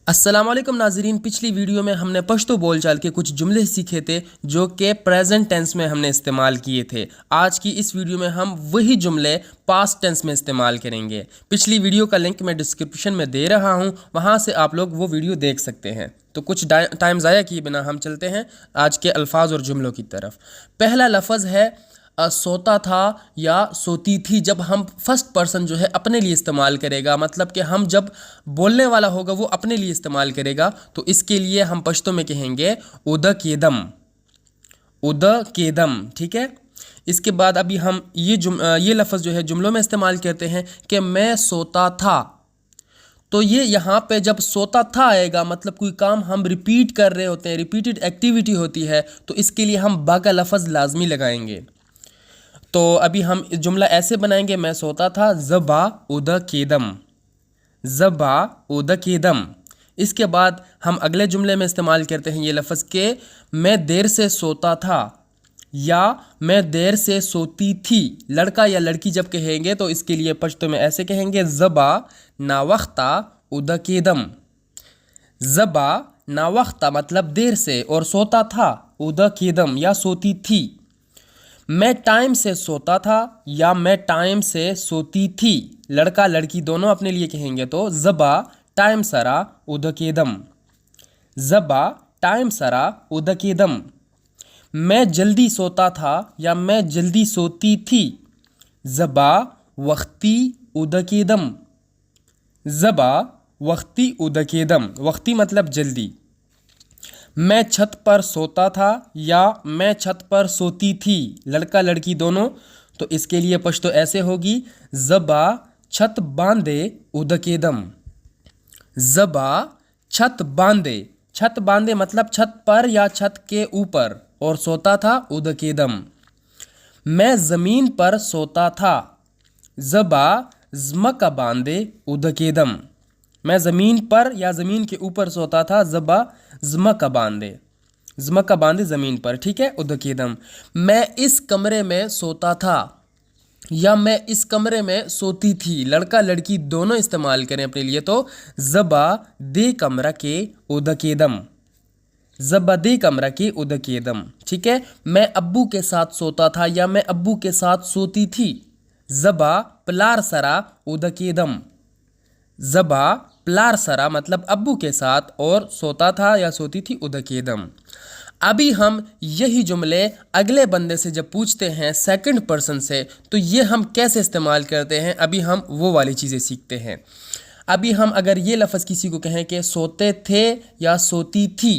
अस्सलाम वालेकुम नाजरीन। पिछली वीडियो में हमने पश्तो बोलचाल के कुछ जुमले सीखे थे जो कि प्रेजेंट टेंस में हमने इस्तेमाल किए थे। आज की इस वीडियो में हम वही जुमले पास्ट टेंस में इस्तेमाल करेंगे। पिछली वीडियो का लिंक मैं डिस्क्रिप्शन में दे रहा हूं, वहां से आप लोग वो वीडियो देख सकते हैं। तो कुछ टाइम ज़ाया किए बिना हम चलते हैं आज के अल्फाज और जुमलों की तरफ। पहला लफ्ज़ है सोता था या सोती थी। जब हम फर्स्ट पर्सन जो है अपने लिए इस्तेमाल करेगा, मतलब कि हम जब बोलने वाला होगा वो अपने लिए इस्तेमाल करेगा, तो इसके लिए हम पश्तो में कहेंगे उद केदम, उद केदम। ठीक है। इसके बाद अभी हम ये लफ्ज़ जो है जुमलों में इस्तेमाल करते हैं कि मैं सोता था। तो ये यहाँ पे जब सोता था आएगा, मतलब कोई काम हम रिपीट कर रहे होते हैं, रिपीटेड एक्टिविटी होती है, तो इसके लिए हम बा का लफ्ज़ लाजमी लगाएंगे। तो अभी हम जुमला ऐसे बनाएंगे, मैं सोता था ज़बा उद केदम, ज़बा उद केदम। इसके बाद हम अगले जुमले में इस्तेमाल करते हैं ये लफ्ज़ के मैं देर से सोता था या मैं देर से सोती थी। लड़का या लड़की जब कहेंगे तो इसके लिए पश्तो में ऐसे कहेंगे ज़बा नावख्ता उद केदम, ज़बा नावख्ता मतलब देर से, और सोता था उद केदम या सोती थी। मैं टाइम से सोता था या मैं टाइम से सोती थी। लड़का लड़की दोनों अपने लिए कहेंगे तो ज़बा टाइम सरा उद केदम, ज़बा टाइम सरा उद केदम। मैं जल्दी सोता था या मैं जल्दी सोती थी। ज़बा वक्ती उद केदम, ज़बा वक्ती उद केदम। वक्ती मतलब जल्दी। मैं छत पर सोता था या मैं छत पर सोती थी। लड़का लड़की दोनों, तो इसके लिए पश्तो ऐसे होगी ज़बा छत बांधे उद केदम, ज़बा छत बांधे। छत बांधे मतलब छत पर या छत के ऊपर, और सोता था उद केदम। मैं ज़मीन पर सोता था। ज़बा ज़मक बांधे उद केदम। मैं ज़मीन पर या ज़मीन के ऊपर सोता था। ज़बा ज़मक बांधे, ज़मक बांधे ज़मीन पर। ठीक है, उद केदम। मैं इस कमरे में सोता था या मैं इस कमरे में सोती थी। लड़का लड़की दोनों इस्तेमाल करें अपने लिए तो ज़बा दे कमरा के उद केदम, ज़बा दे कमरा के उद केदम। ठीक है। मैं अब्बू के साथ सोता था या मैं अब्बू के साथ सोती थी। ज़बा प्लार सरा उद केदम, ज़बा प्लार सरा मतलब अब्बू के साथ, और सोता था या सोती थी उद केदम। अभी हम यही जुमले अगले बंदे से जब पूछते हैं सेकंड पर्सन से, तो ये हम कैसे इस्तेमाल करते हैं, अभी हम वो वाली चीज़ें सीखते हैं। अभी हम अगर ये लफ्ज़ किसी को कहें कि सोते थे या सोती थी,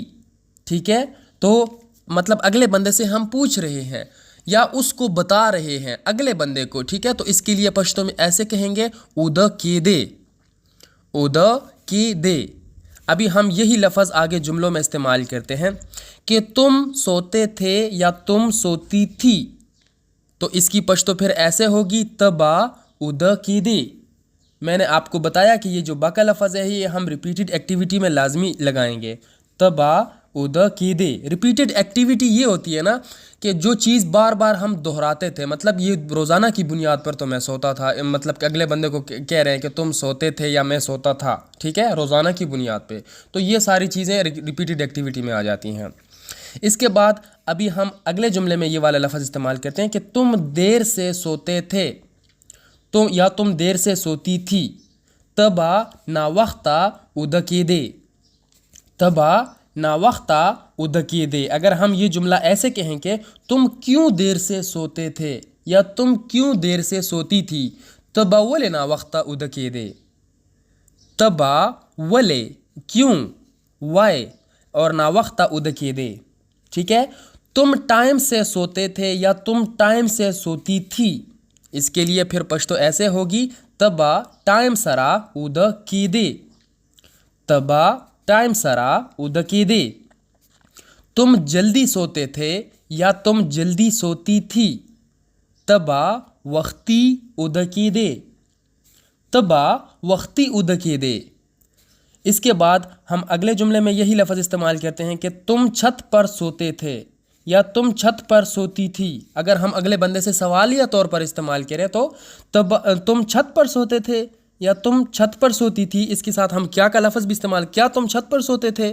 ठीक है, तो मतलब अगले बंदे से हम पूछ रहे हैं या उसको बता रहे हैं अगले बंदे को। ठीक है, तो इसके लिए पश्तो में ऐसे कहेंगे उद केदे, उद केदे। अभी हम यही लफ्ज़ आगे जुमलों में इस्तेमाल करते हैं कि तुम सोते थे या तुम सोती थी। तो इसकी पश्तो फिर ऐसे होगी तबा उद केदे। मैंने आपको बताया कि ये जो बा का लफ्ज़ है ये हम रिपीटेड एक्टिविटी में लाजमी लगाएंगे। तबा उद केदे। रिपीटेड एक्टिविटी ये होती है ना कि जो चीज़ बार बार हम दोहराते थे, मतलब ये रोज़ाना की बुनियाद पर तो मैं सोता था, मतलब कि अगले बंदे को कह रहे हैं कि तुम सोते थे या मैं सोता था। ठीक है, रोज़ाना की बुनियाद पे, तो ये सारी चीज़ें रिपीटेड एक्टिविटी में आ जाती हैं। इसके बाद अभी हम अगले जुमले में ये वाला लफ्ज़ इस्तेमाल करते हैं कि तुम देर से सोते थे, तो या तुम देर से सोती थी। तबा नावख्ता उद केदे, तबा नावख्ता उद केदे। अगर हम ये जुमला ऐसे कहें कि तुम क्यों देर से सोते थे या तुम क्यों देर से सोती थी। तबा वले नावख्ता उद केदे, तबा वले क्यों, वाई, और नावख्ता उद केदे। ठीक है। तुम टाइम से सोते थे या तुम टाइम से सोती थी। इसके लिए फिर पश्तो ऐसे होगी तबा टाइम सरा उद केदे, तबा टाइम सरा उद केदे। तुम जल्दी सोते थे या तुम जल्दी सोती थी। तबा वक्ती उद केदे, तबा वक्ती उद केदे। इसके बाद हम अगले जुमले में यही लफ्ज़ इस्तेमाल करते हैं कि तुम छत पर सोते थे या तुम छत पर सोती थी। अगर हम अगले बंदे से सवालिया तौर पर इस्तेमाल करें तो तब तुम छत पर सोते थे या तुम छत पर सोती थी, इसके साथ हम क्या का लफ्ज़ भी इस्तेमाल, क्या तुम छत पर सोते थे,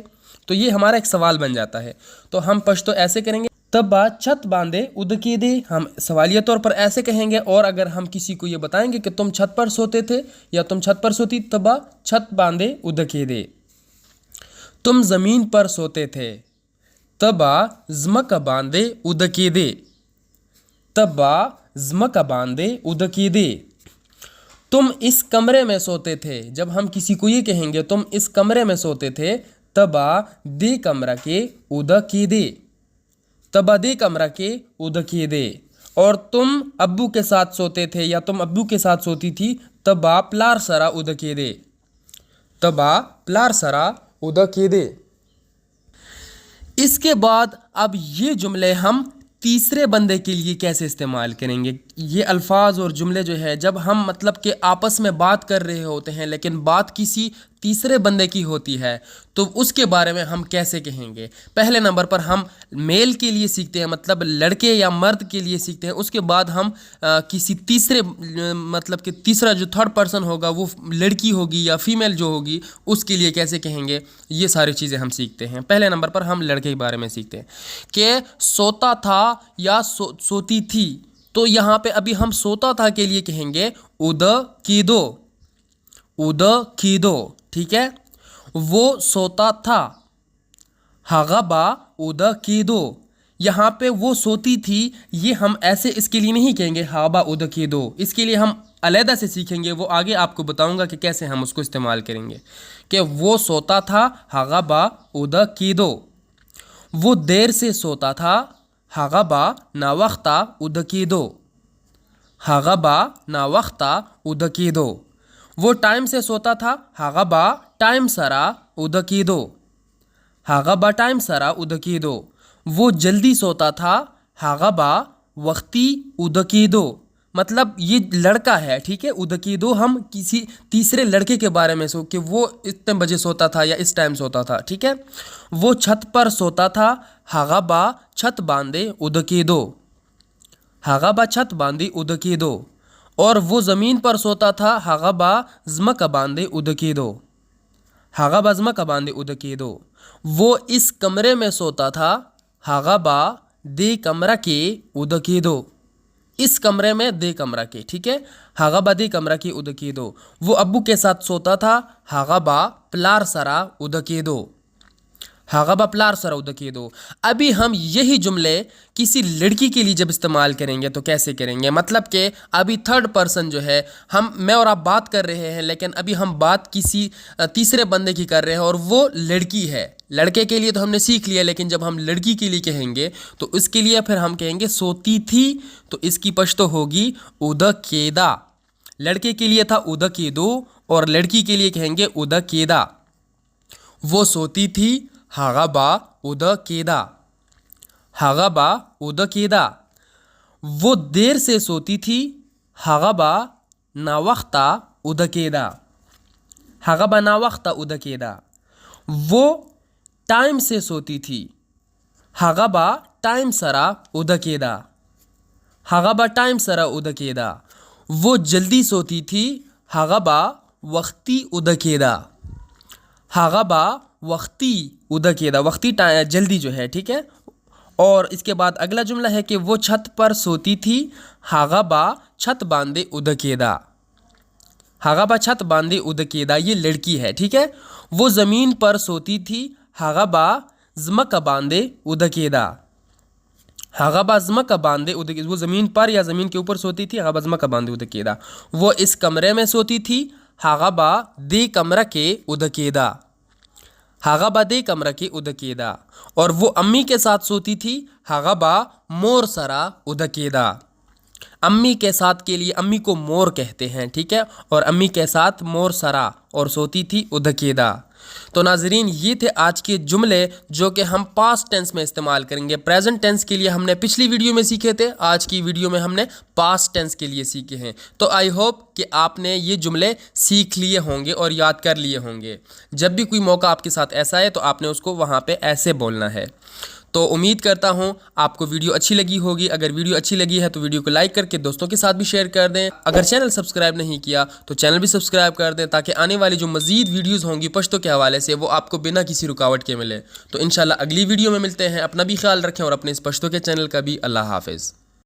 तो ये हमारा एक सवाल बन जाता है। तो हम पश्तो ऐसे करेंगे, तबा छत बांधे उदकीदे, हम सवालिया तौर पर ऐसे कहेंगे। और अगर हम किसी को ये बताएंगे कि तुम छत पर सोते थे या तुम छत पर सोती, तबा छत बांधे उदकीदे। तुम ज़मीन पर सोते थे, तबा ज़मक बांधे उदकीदे, तबा ज़मक बांधे उदकीदे। तुम इस कमरे में सोते थे, जब हम किसी को ये कहेंगे तुम इस कमरे में सोते थे, तबा दे कमरा के उदकीदे, तबा दे कमरा के उदकीदे। और तुम अब्बू के साथ सोते थे या तुम अब्बू के साथ सोती थी, तबा प्लार सरा उदकीदे, तबा प्लार सरा उदकीदे। इसके बाद अब ये जुमले हम तीसरे बंदे के लिए कैसे इस्तेमाल करेंगे। ये अल्फाज और जुमले जो है, जब हम मतलब कि आपस में बात कर रहे होते हैं लेकिन बात किसी तीसरे बंदे की होती है, तो उसके बारे में हम कैसे कहेंगे। पहले नंबर पर हम मेल के लिए सीखते हैं, मतलब लड़के या मर्द के लिए सीखते हैं। उसके बाद हम किसी तीसरे मतलब कि तीसरा जो थर्ड पर्सन होगा वो लड़की होगी या फीमेल जो होगी उसके लिए कैसे कहेंगे, ये सारी चीज़ें हम सीखते हैं। पहले नंबर पर हम लड़के के बारे में सीखते हैं कि सोता था या सोती थी। तो यहाँ पे अभी हम सोता था के लिए कहेंगे उद कीदो, उद कीदो, ठीक है। वो सोता था, हगबा उद कीदो। यहाँ पे वो सोती थी, ये हम ऐसे इसके लिए नहीं कहेंगे हाबा उद कीदो, इसके लिए हम अलहदा से सीखेंगे। वो आगे आपको बताऊंगा कि कैसे हम उसको इस्तेमाल करेंगे। कि वो सोता था, हगबा उद कीदो। वो देर से सोता था, हगबा नावख्ता उदकीदो, हगबा नावख्ता उदकीदो। वो टाइम से सोता था, हगबा टाइम सरा उदकीदो, हगबा टाइम सरा उदकीदो। वो जल्दी सोता था, हगबा वक्ती उदकीदो। मतलब ये लड़का है, ठीक है। उदकीदो हम किसी तीसरे लड़के के बारे में कि वो इतने बजे सोता था या इस टाइम सोता था, ठीक है। वो छत पर सोता था, हगबा छत बांधे उदकीदो, हगबा छत बांधे उदकीदो। और वो ज़मीन पर सोता था, हगबा ज़मक बांधे उदकीदो, हगबा ज़मक बांधे उदकीदो। वो इस कमरे में सोता था, हगबा दे कमरा के उदकीदो, इस कमरे में दे कमरा के, ठीक है। हगबा दे कमरा के उदकीदो। वो अब्बू के साथ सोता था, हगबा प्लार सरा उदकीदो, हगबा प्लार सरा उदकीदो। अभी हम यही जुमले किसी लड़की के लिए जब इस्तेमाल करेंगे तो कैसे करेंगे। मतलब कि अभी थर्ड पर्सन जो है, मैं और आप बात कर रहे हैं, लेकिन अभी हम बात किसी तीसरे बंदे की कर रहे हैं और वो लड़की है। लड़के के लिए तो हमने सीख लिया, लेकिन जब हम लड़की के लिए कहेंगे तो उसके लिए फिर हम कहेंगे सोती थी, तो इसकी पश्तो होगी उदकेदा। लड़के के लिए था उदकेदो और लड़की के लिए कहेंगे उदकेदा। वो सोती थी, हगबा उदकेदा, हगबा उदकेदा। वो देर से सोती थी, हगबा नावख्ता उदकेदा, हगबा नावख्ता उदकेदा। वो टाइम से सोती थी, हगबा टाइम सरा उदकेदा, हगबा टाइम सरा उदकेदा। वो जल्दी सोती थी, हगबा वक्ती उदकेदा, हगबा वक्ती उदकेदा। वक्ती जल्दी जो है, ठीक है। और इसके बाद अगला जुमला है कि वो छत पर सोती थी, हगबा छत बांधे उदकेदा, हगबा छत बांधे उदकेदा। ये लड़की है, ठीक है। वो ज़मीन पर सोती थी, हगबा ज़मक बांधे उदकेदा, हगबा ज़मक बांधे उदकेदा। वो ज़मीन पर या ज़मीन के ऊपर सोती थी, हगबा ज़मक बांधे उदकेदा। वो इस कमरे में सोती थी, हगबा दे कमरा के उदकेदा, हगबा दे कमरा के उदकेदा। और वो अम्मी के साथ सोती थी, हगबा मोर सरा उदकेदा। अम्मी के साथ के लिए अम्मी को मोर कहते हैं, ठीक है। और अम्मी के साथ मोर सरा और सोती थी उदकेदा। तो नाजरीन, ये थे आज के जुमले जो कि हम पास्ट टेंस में इस्तेमाल करेंगे। प्रेजेंट टेंस के लिए हमने पिछली वीडियो में सीखे थे, आज की वीडियो में हमने पास्ट टेंस के लिए सीखे हैं। तो आई होप कि आपने ये जुमले सीख लिए होंगे और याद कर लिए होंगे। जब भी कोई मौका आपके साथ ऐसा है तो आपने उसको वहाँ पे ऐसे बोलना है। तो उम्मीद करता हूँ आपको वीडियो अच्छी लगी होगी। अगर वीडियो अच्छी लगी है तो वीडियो को लाइक करके दोस्तों के साथ भी शेयर कर दें। अगर चैनल सब्सक्राइब नहीं किया तो चैनल भी सब्सक्राइब कर दें, ताकि आने वाली जो मज़ीद वीडियोज़ होंगी पश्तो के हवाले से वो आपको बिना किसी रुकावट के मिले। तो इंशाल्लाह अगली वीडियो में मिलते हैं। अपना भी ख्याल रखें और अपने इस पश्तो के चैनल का भी। अल्लाह हाफिज़।